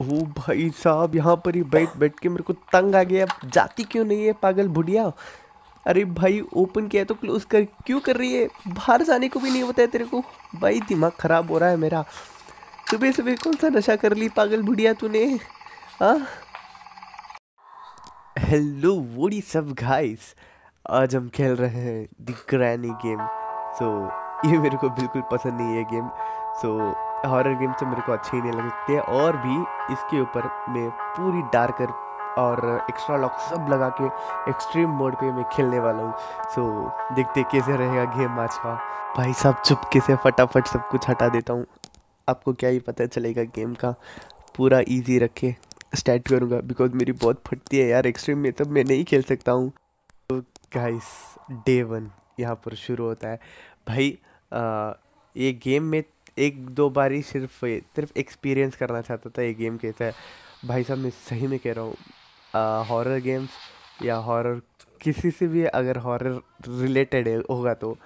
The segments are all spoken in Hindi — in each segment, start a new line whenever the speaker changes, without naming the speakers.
ओ भाई साहब, यहाँ पर ही बैठ बैठ के मेरे को तंग आ गया। जाती क्यों नहीं है पागल बुढ़िया। अरे भाई, ओपन किया तो क्लोज कर क्यों कर रही है। बाहर जाने को भी नहीं होता है तेरे को। भाई दिमाग खराब हो रहा है मेरा। सुबह सुबह कौन सा नशा कर ली पागल बुढ़िया तूने। हाँ। Hello what is up guys. आज हम खेल रहे हैं द ग्रैनी गेम। सो ये मेरे को बिल्कुल पसंद नहीं है गेम। सो हॉरर गेम तो मेरे को अच्छे ही नहीं लगते हैं। और भी इसके ऊपर मैं पूरी डार्कर और एक्स्ट्रा लॉक सब लगा के एक्सट्रीम मोड पे मैं खेलने वाला हूँ। सो देखते कैसे रहेगा गेम आज का। भाई साहब चुपके से फटाफट सब कुछ हटा देता हूँ। आपको क्या ही पता चलेगा गेम का। पूरा इजी रखे स्टार्ट करूँगा बिकॉज मेरी बहुत फटती है यार। एक्सट्रीम में तब मैं नहीं खेल सकता हूँ। गाइस, डे वन यहाँ पर शुरू होता है। भाई ये गेम में एक दो बार ही सिर्फ एक्सपीरियंस करना चाहता था ये गेम कैसा है। भाई साहब मैं सही में कह रहा हूँ, हॉरर गेम्स या हॉरर किसी से भी अगर हॉरर रिलेटेड होगा तो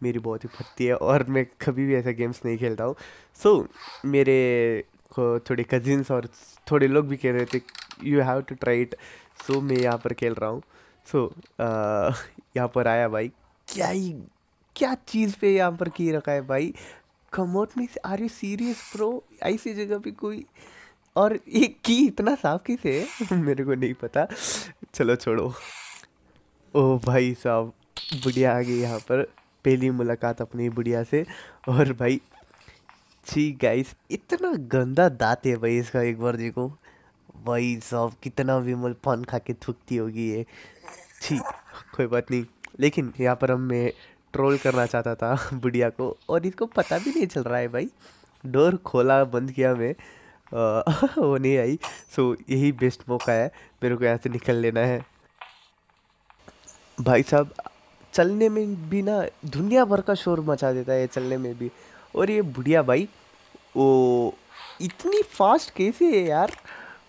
मेरी बहुत ही फटती है और मैं कभी भी ऐसा गेम्स नहीं खेलता हूँ। सो मेरे को थोड़े कजिन्स और थोड़े लोग भी कह रहे थे you have to try it. So मैं यहाँ पर खेल रहा हूँ। सो यहाँ पर आया भाई। क्या ही क्या चीज़ पे यहाँ पर की रखा है भाई। कमोट में आर यू सीरियस ब्रो। ऐसी जगह पे कोई और ये की इतना साफ कैसे है मेरे को नहीं पता। चलो छोड़ो। ओ भाई साहब, बुढ़िया आ गई यहाँ पर। पहली मुलाकात अपनी बुढ़िया से। और भाई छी गाइस, इतना गंदा दांत है भाई इसका। एक बार देखो भाई साहब, कितना विमल पान खा के थूकती होगी ये। छी। कोई बात नहीं। लेकिन यहाँ पर हम मैं ट्रोल करना चाहता था बुढ़िया को और इसको पता भी नहीं चल रहा है भाई। डोर खोला बंद किया मैं। वो नहीं आई। सो यही बेस्ट मौका है मेरे को यहाँ से निकल लेना है। भाई साहब चलने में भी ना दुनिया भर का शोर मचा देता है ये चलने में भी। और ये बुढ़िया भाई, वो इतनी फास्ट कैसे है यार।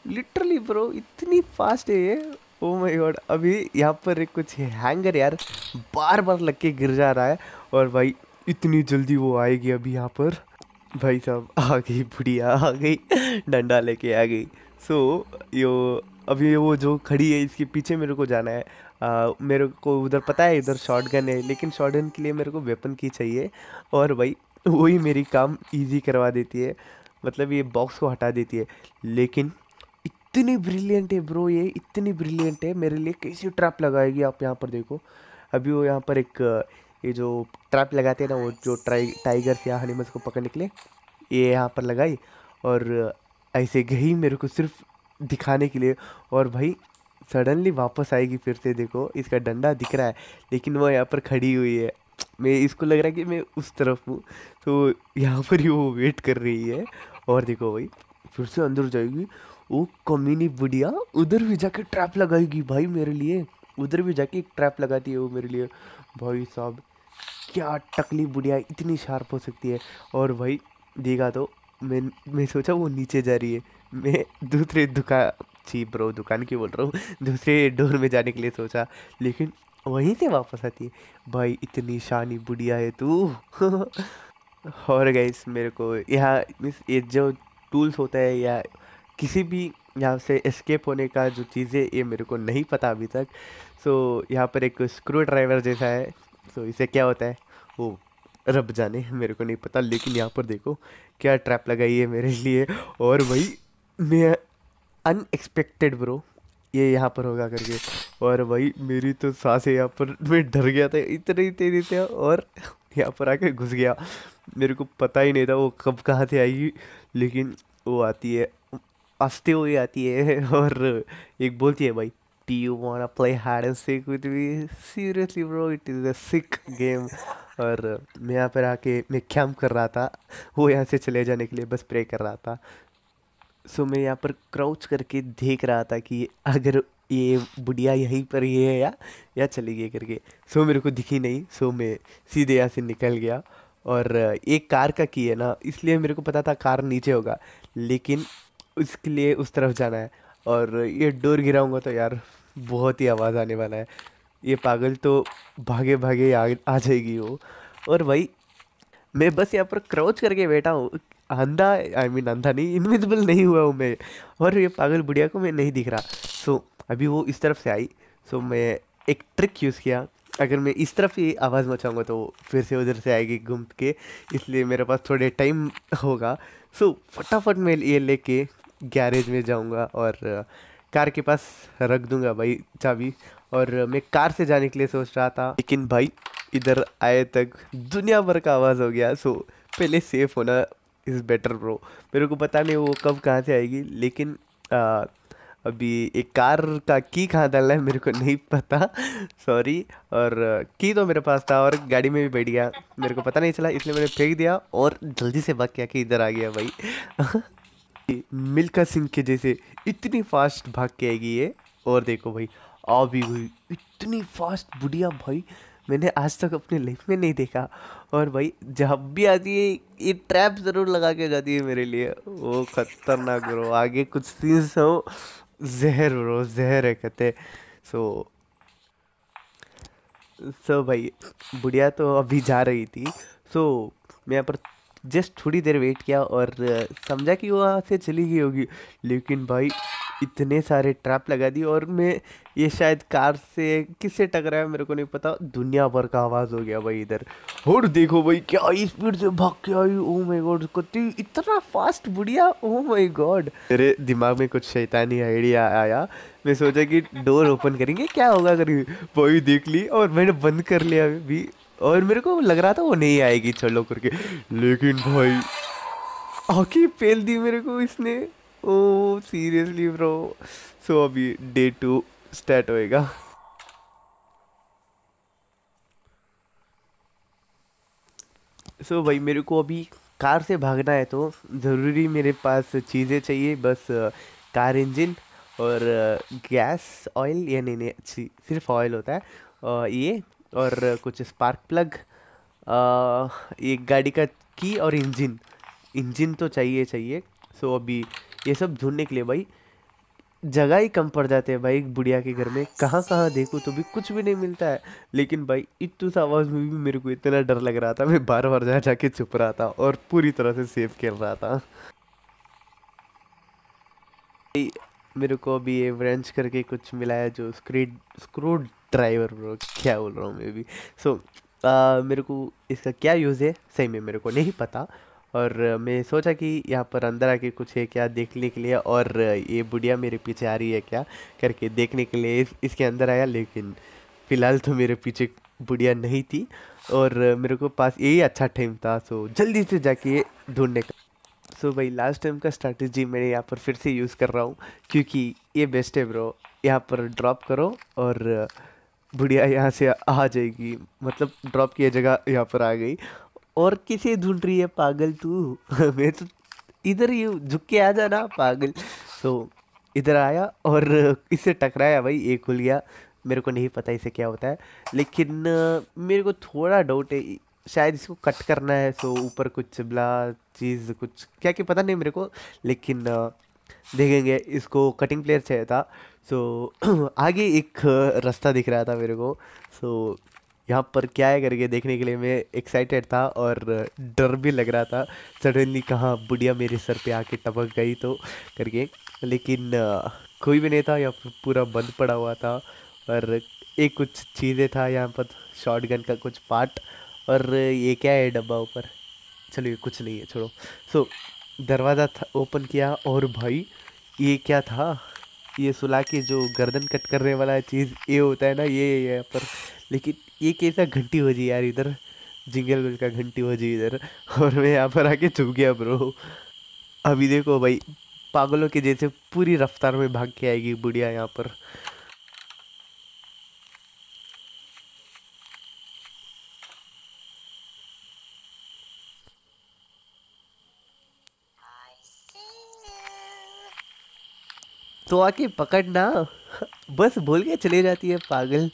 लिटरली ब्रो, इतनी फास्ट है ये। ओ माय गॉड, अभी यहाँ पर एक कुछ हैंगर यार बार बार लग के गिर जा रहा है। और भाई इतनी जल्दी वो आएगी अभी यहाँ पर। भाई साहब आ गई बुढ़िया आ गई। डंडा लेके आ गई। सो यो अभी वो जो खड़ी है इसके पीछे मेरे को जाना है। मेरे को उधर पता है इधर शॉटगन है लेकिन शॉटगन के लिए मेरे को वेपन की चाहिए। और भाई वही मेरी काम इजी करवा देती है। मतलब ये बॉक्स को हटा देती है। लेकिन इतनी ब्रिलियंट है ब्रो, ये इतनी ब्रिलियंट है मेरे लिए। कैसी ट्रैप लगाएगी आप यहाँ पर देखो। अभी वो यहाँ पर एक ये जो ट्रैप लगाते हैं ना, वो जो टाइगर्स या एनिमल्स को पकड़ने के लिए, ये यहाँ पर लगाई। और ऐसे गई मेरे को सिर्फ दिखाने के लिए। और भाई सडनली वापस आएगी फिर से। देखो इसका डंडा दिख रहा है लेकिन वो यहाँ पर खड़ी हुई है। मैं इसको लग रहा है कि मैं उस तरफ हूँ। तो यहाँ पर ही वो वेट कर रही है। और देखो भाई फिर से अंदर जाएगी। वो कमीनी बुढ़िया उधर भी जाके ट्रैप लगाएगी भाई मेरे लिए। उधर भी जाके एक ट्रैप लगाती है वो मेरे लिए। भाई साहब क्या टकली बुढ़िया इतनी शार्प हो सकती है। और भाई देखा तो मैं सोचा वो नीचे जा रही है। मैं दूसरे दुकान, छी ब्रो दुकान की बोल रहा हूँ, दूसरे डोर में जाने के लिए सोचा लेकिन वहीं से वापस आती है। भाई इतनी शानी बुढ़िया है तू। और गाइस मेरे को यहाँ मीन्स ये जो टूल्स होता है या किसी भी यहाँ से एस्केप होने का जो चीज़ें ये मेरे को नहीं पता अभी तक। सो यहाँ पर एक स्क्रू ड्राइवर जैसा है। सो इसे क्या होता है वो रब जाने, मेरे को नहीं पता। लेकिन यहाँ पर देखो क्या ट्रैप लगाई है मेरे लिए। और भाई मैं अनएक्सपेक्टेड ब्रो ये यहाँ पर होगा करके। और भाई मेरी तो सांसें यहाँ पर, मैं डर गया था इतनी तेजी से। और यहाँ पर आके घुस गया। मेरे को पता ही नहीं था वो कब कहाँ से आएगी। लेकिन वो आती है, हंसते हुए आती है। और एक बोलती है भाई, do you वांना play hide and seek with me. Seriously bro it is a sick game. और मैं यहाँ पर आके मैं कैंप कर रहा था। वो यहाँ से चले जाने के लिए बस प्रे कर रहा था। सो मैं यहाँ पर क्राउच करके देख रहा था कि अगर ये बुढ़िया यहीं पर ही है या चली गई करके। सो मेरे को दिखी नहीं। सो मैं सीधे यहाँ से निकल गया। और एक कार का की है ना, इसलिए मेरे को पता था कार नीचे होगा। लेकिन उसके लिए उस तरफ जाना है। और ये डोर गिराऊंगा तो यार बहुत ही आवाज़ आने वाला है। ये पागल तो भागे भागे आ जाएगी वो। और भाई मैं बस यहाँ पर क्राउच करके बैठा हूँ। अंधा, आई मीन अंधा नहीं, इनविजिबल नहीं हुआ हूँ मैं, और ये पागल बुढ़िया को मैं नहीं दिख रहा। सो अभी वो इस तरफ से आई। सो मैं एक ट्रिक यूज़ किया, अगर मैं इस तरफ ही आवाज़ मचाऊंगा तो फिर से उधर से आएगी घूम के, इसलिए मेरे पास थोड़े टाइम होगा। सो फटाफट मैं ये लेके गैरेज में जाऊंगा और कार के पास रख दूंगा भाई चाबी। और मैं कार से जाने के लिए सोच रहा था, लेकिन भाई इधर आए तक दुनिया भर का आवाज़ हो गया। सो पहले सेफ होना इज़ बेटर ब्रो। मेरे को पता नहीं वो कब कहाँ से आएगी, लेकिन आ, अभी एक कार का की कहाँ डालना है मेरे को नहीं पता। सॉरी। और की तो मेरे पास था और गाड़ी में भी बैठ गया, मेरे को पता नहीं चला, इसलिए मैंने फेंक दिया और जल्दी से भाग के आके इधर आ गया भाई। मिल्खा सिंह के जैसे इतनी फास्ट भाग के आएगी ये। और देखो भाई, आ भी गई इतनी फास्ट बुढ़िया भाई, मैंने आज तक अपने लाइफ में नहीं देखा। और भाई जब भी आती है ये ट्रैप जरूर लगा के जाती है मेरे लिए, वो खतरनाक ब्रो। आगे कुछ सीन्स हो, जहर ब्रो, जहर है कहते। सो सो भाई बुढ़िया तो अभी जा रही थी। सो मैं यहाँ पर जस्ट थोड़ी देर वेट किया और समझा कि वो वहाँ से चली गई होगी, लेकिन भाई इतने सारे ट्रैप लगा दिए। और मैं ये शायद कार से किससे टकराया मेरे को नहीं पता, दुनिया भर का आवाज़ हो गया भाई इधर। और देखो भाई क्या स्पीड से भाग के आई, ओ माय गॉड, कति इतना फास्ट बुढ़िया, ओ माय गॉड। मेरे दिमाग में कुछ शैतानी आइडिया आया, मैं सोचा कि डोर ओपन करेंगे क्या होगा करेंगे, वही देख ली और मैंने बंद कर लिया भी। और मेरे को लग रहा था वो नहीं आएगी चलो करके, लेकिन भाई आके पेल दी मेरे को इसने। Oh seriously bro. सो अभी डे 2 स्टार्ट होएगा। सो भाई मेरे को अभी कार से भागना है, तो ज़रूरी मेरे पास चीज़ें चाहिए बस, कार इंजन और गैस ऑयल, या नहीं नहीं सिर्फ ऑयल होता है, ये, और कुछ स्पार्क प्लग, एक गाड़ी का की और इंजन। इंजन तो चाहिए चाहिए। सो अभी ये सब ढूंढने के लिए भाई जगह ही कम पड़ जाते हैं भाई, बुढ़िया के घर में कहाँ कहाँ देखो तो भी कुछ भी नहीं मिलता है। लेकिन भाई इतनी सा आवाज़ में भी मेरे को इतना डर लग रहा था, मैं बार बार जा जाके चुप रहा था और पूरी तरह से सेफ खेल रहा था। मेरे को अभी ये व्रेंच करके कुछ मिला है, जो स्क्रू ड्राइवर ब्रो, क्या बोल रहा हूँ मैं भी। सो मेरे को इसका क्या यूज़ है सही में मेरे को नहीं पता। और मैं सोचा कि यहाँ पर अंदर आके कुछ है क्या देखने के लिए, और ये बुढ़िया मेरे पीछे आ रही है क्या करके देखने के लिए इसके अंदर आया। लेकिन फ़िलहाल तो मेरे पीछे बुढ़िया नहीं थी और मेरे को पास यही अच्छा टाइम था, सो जल्दी से जाके ढूंढने का। सो भाई लास्ट टाइम का स्ट्रैटेजी मैं यहाँ पर फिर से यूज़ कर रहा हूँ, क्योंकि ये बेस्ट है ब्रो। यहाँ पर ड्रॉप करो और बुढ़िया यहाँ से आ जाएगी, मतलब ड्रॉप की जगह यहाँ पर आ गई। और किसे ढूंढ रही है पागल तू? मैं तो इधर ही हूँ, झुक के आ जाना पागल। सो इधर आया और इससे टकराया भाई, एक खुल गया। मेरे को नहीं पता इसे क्या होता है, लेकिन मेरे को थोड़ा डाउट है, शायद इसको कट करना है। सो ऊपर कुछ चिबला चीज़ कुछ क्या क्या पता नहीं मेरे को, लेकिन देखेंगे। इसको कटिंग प्लेयर चाहिए था। सो आगे एक रास्ता दिख रहा था मेरे को। सो यहाँ पर क्या है करके देखने के लिए मैं एक्साइटेड था और डर भी लग रहा था, सडनली कहाँ बुढ़िया मेरे सर पे आके टपक गई तो करके। लेकिन कोई भी नहीं था, यहाँ पर पूरा बंद पड़ा हुआ था। और एक कुछ चीज़ें था यहाँ पर, शॉटगन का कुछ पार्ट। और ये क्या है डब्बा ऊपर, चलो ये कुछ नहीं है छोड़ो। सो दरवाज़ा था, ओपन किया और भाई ये क्या था, ये सुला के जो गर्दन कट करने वाला चीज़ ये होता है ना, ये यहाँ पर। लेकिन ये कैसा घंटी हो जी यार इधर, जिंगल बेल का घंटी हो जी इधर। और मैं यहाँ पर आके चुप गया ब्रो। अभी देखो भाई पागलों के जैसे पूरी रफ्तार में भाग के आएगी बुढ़िया यहाँ पर। तो आके पकड़ना, बस बोल के चले जाती है पागल।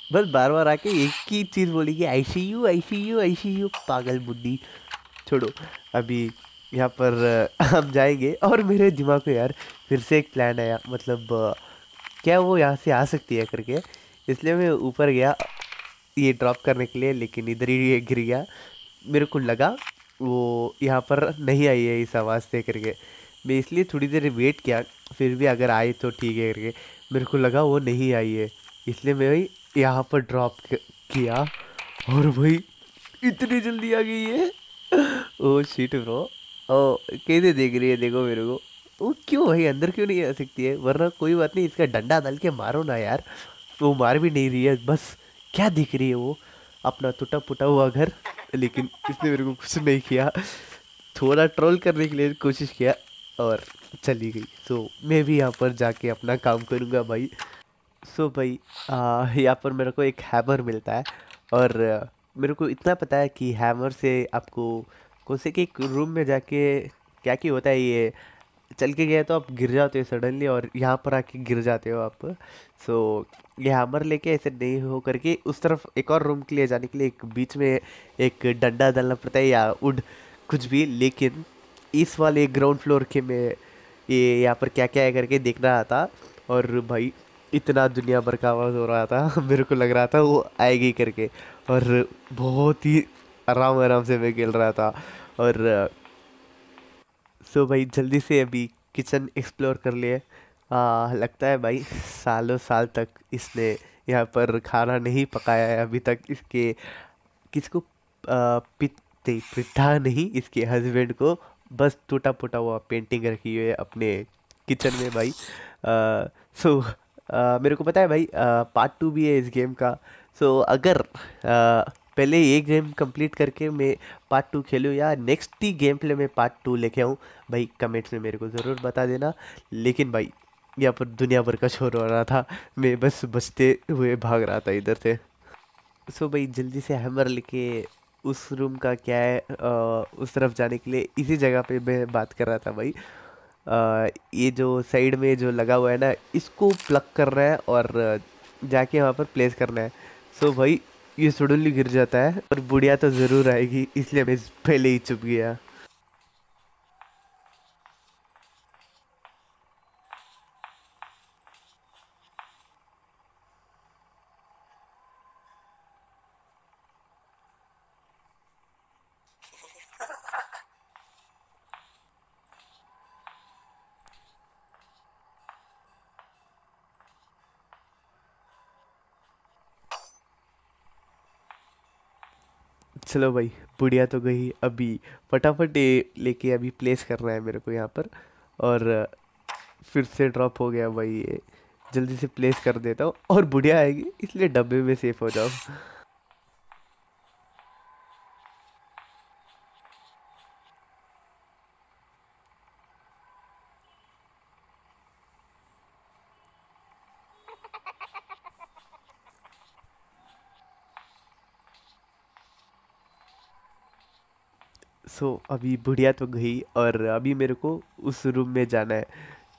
बस बार बार आके एक ही चीज़ बोलेगी, आईसीयू आईसीयू आईसीयू, पागल बुड्ढी। छोड़ो। अभी यहाँ पर हम जाएंगे और मेरे दिमाग में यार फिर से एक प्लान आया, मतलब क्या वो यहाँ से आ सकती है करके। इसलिए मैं ऊपर गया ये ड्रॉप करने के लिए, लेकिन इधर ही ये गिर गया। मेरे को लगा वो यहाँ पर नहीं आई है इस आवाज़ से करके। मैं इसलिए थोड़ी देर वेट किया, फिर भी अगर आई तो ठीक है करके। मेरे को लगा वो नहीं आई है, इसलिए मैं वही यहाँ पर ड्रॉप किया। और भाई इतनी जल्दी आ गई है। Oh shit bro. ओ कैसे देख रही है, देखो मेरे को। वो क्यों भाई अंदर क्यों नहीं आ सकती है? वरना कोई बात नहीं, इसका डंडा डाल के मारो ना यार। वो मार भी नहीं रही है, बस क्या दिख रही है वो, अपना टूटा फूटा हुआ घर। लेकिन इसने मेरे को कुछ नहीं किया, थोड़ा ट्रोल करने के लिए कोशिश किया और चली गई। सो मैं भी यहाँ पर जाके अपना काम करूँगा भाई। सो भाई यहाँ पर मेरे को एक हैमर मिलता है। और मेरे को इतना पता है कि हैमर से आपको कौन से के एक रूम में जाके क्या क्या होता है, ये चल के गए तो आप गिर जाते हो सडनली, और यहाँ पर आके गिर जाते हो आप। सो ये हैमर लेके ऐसे नहीं हो करके उस तरफ एक और रूम के लिए जाने के लिए एक बीच में एक डंडा डालना पड़ता है या वुड, कुछ भी। लेकिन इस वाले ग्राउंड फ्लोर के में ये यहाँ पर क्या क्या है करके देखना रहा था। और भाई इतना दुनिया भर का आवाज़ हो रहा था मेरे को लग रहा था वो आएगी करके। और बहुत ही आराम आराम से मैं खेल रहा था। और सो भाई जल्दी से अभी किचन एक्सप्लोर कर लिए। लगता है भाई सालों साल तक इसने यहाँ पर खाना नहीं पकाया है अभी तक। इसके किसको पिता नहीं, इसके हस्बैंड को बस टूटा फूटा हुआ पेंटिंग रखी हुई है अपने किचन में भाई। सो मेरे को पता है भाई पार्ट 2 भी है इस गेम का। सो अगर पहले ये गेम कंप्लीट करके मैं पार्ट 2 खेलूँ या नेक्स्ट ही गेम प्ले में पार्ट 2 लेके आऊँ, भाई कमेंट्स में मेरे को ज़रूर बता देना। लेकिन भाई यहाँ पर दुनिया भर का शोर हो रहा था, मैं बस बचते हुए भाग रहा था इधर से। सो भाई जल्दी से हैमर लेके उस रूम का क्या है, उस तरफ जाने के लिए इसी जगह पे मैं बात कर रहा था भाई। ये जो साइड में जो लगा हुआ है ना, इसको प्लग करना है और जाके वहाँ पर प्लेस करना है। सो भाई ये सडनली गिर जाता है और बुढ़िया तो ज़रूर आएगी, इसलिए मैं पहले ही चुप गया। चलो भाई बुढ़िया तो गई, अभी फटाफट ये लेके अभी प्लेस करना है मेरे को यहाँ पर। और फिर से ड्रॉप हो गया भाई ये। जल्दी से प्लेस कर देता हूँ और बुढ़िया आएगी, इसलिए डब्बे में सेफ हो जाओ। सो अभी बुढ़िया तो गई और अभी मेरे को उस रूम में जाना है।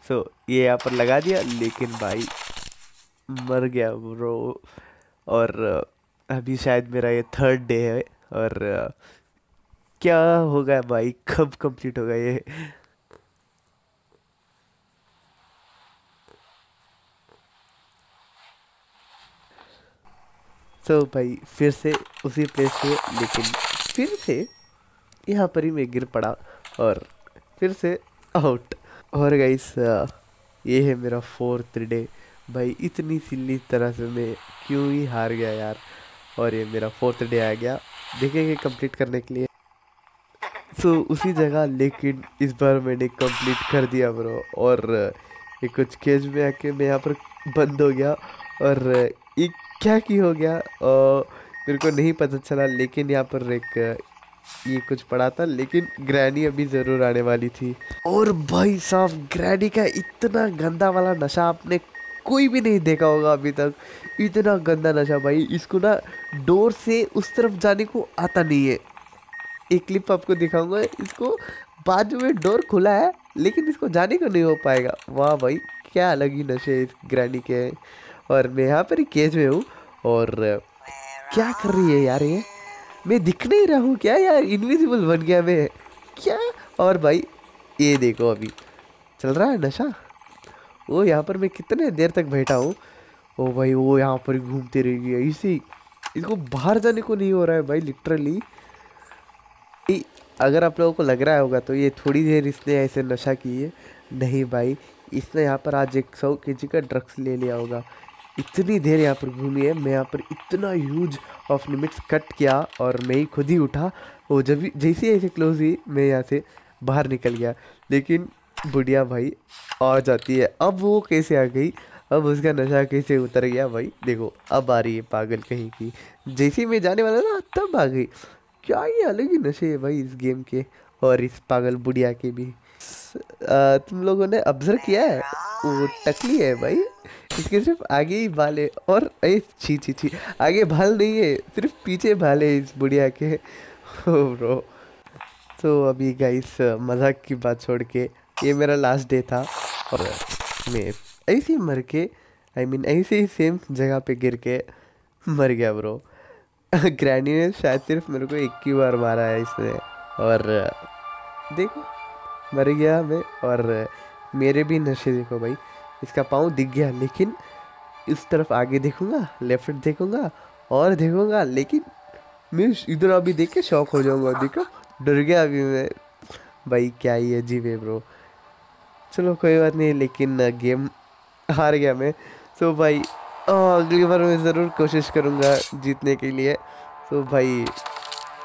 सो ये यहाँ पर लगा दिया, लेकिन भाई मर गया ब्रो। और अभी शायद मेरा ये थर्ड डे है। और क्या होगा भाई, कब कंप्लीट होगा ये? सो भाई फिर से उसी प्लेस पे, लेकिन फिर से यहाँ पर ही मैं गिर पड़ा और फिर से आउट। और गाइस ये है मेरा 4th डे। भाई इतनी सिल्ली तरह से मैं क्यों ही हार गया यार। और ये मेरा 4th डे आ गया देखेंगे कंप्लीट करने के लिए। सो उसी जगह, लेकिन इस बार मैंने कंप्लीट कर दिया ब्रो। और ये कुछ केज में आके मैं यहाँ पर बंद हो गया। और ये क्या की हो गया मेरे को नहीं पता चला। लेकिन यहाँ पर एक ये कुछ पड़ा था, लेकिन ग्रैनी अभी ज़रूर आने वाली थी। और भाई साहब ग्रैनी का इतना गंदा वाला नशा आपने कोई भी नहीं देखा होगा अभी तक। इतना गंदा नशा भाई, इसको ना डोर से उस तरफ जाने को आता नहीं है। एक क्लिप आपको दिखाऊंगा, इसको बाजू में डोर खुला है लेकिन इसको जाने को नहीं हो पाएगा। वाह भाई क्या अलग ही नशे इस ग्रैनी के हैं। और मैं यहाँ पर ही केज में हूँ। और क्या कर रही है यार ये? मैं दिख नहीं रहा हूँ क्या यार? इनविजिबल बन गया मैं क्या? और भाई ये देखो अभी चल रहा है नशा। वो यहाँ पर मैं कितने देर तक बैठा हूँ। ओ भाई वो यहाँ पर घूमती रहेगी ऐसे ही। इसको बाहर जाने को नहीं हो रहा है भाई लिटरली। अगर आप लोगों को लग रहा होगा तो ये थोड़ी देर इसने ऐसे नशा की है, नहीं भाई, इसने यहाँ पर आज 100 kg का ड्रग्स ले लिया होगा। इतनी देर यहाँ पर घूमी है, मैं यहाँ पर इतना ह्यूज ऑफ लिमिट्स कट किया और मैं ही खुद ही उठा। वो जैसे ऐसे क्लोज हुई मैं यहाँ से बाहर निकल गया, लेकिन बुढ़िया भाई आ जाती है। अब वो कैसे आ गई, अब उसका नशा कैसे उतर गया भाई, देखो अब आ रही है पागल कहीं की। जैसे ही मैं जाने वाला था तब आ गई। क्या ये अलग ही नशे है भाई इस गेम के, और इस पागल बुढ़िया के भी। तुम लोगों ने ऑब्जर्व किया है, वो टकली है भाई, इसके सिर्फ आगे ही बाल है, और ए छी छी छी, आगे बाल नहीं है, सिर्फ पीछे बाल है इस बुढ़िया के। ओ ब्रो, तो अभी गाइस मजाक की बात छोड़ के, ये मेरा लास्ट डे था और मैं ऐसे ही मर के, आई मीन ऐसे ही सेम जगह पे गिर के मर गया ब्रो। ग्रैनी ने शायद सिर्फ मेरे को एक ही बार मारा है इसने, और देखो मर गया मैं। और मेरे भी नशे देखो भाई, इसका पाँव दिख गया, लेकिन इस तरफ आगे देखूंगा, लेफ्ट देखूंगा और देखूंगा, लेकिन मैं इधर अभी देख के शॉक हो जाऊंगा, देखो डर गया अभी मैं। भाई क्या ही अजीब है ब्रो। चलो कोई बात नहीं, लेकिन गेम हार गया मैं। तो भाई अगली बार मैं ज़रूर कोशिश करूँगा जीतने के लिए। तो भाई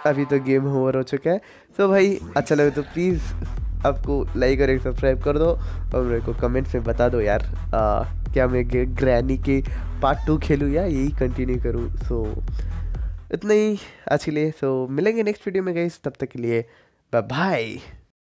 अभी तो गेम ओवर हो चुका है। तो भाई अच्छा लगे तो प्लीज़ आपको लाइक और एक सब्सक्राइब कर दो, और मेरे को कमेंट्स में बता दो यार, क्या मैं ग्रैनी के पार्ट 2 खेलूँ या यही कंटिन्यू करूँ। सो इतना ही आज के लिए। सो मिलेंगे नेक्स्ट वीडियो में गाइस, तब तक के लिए बाय बाय।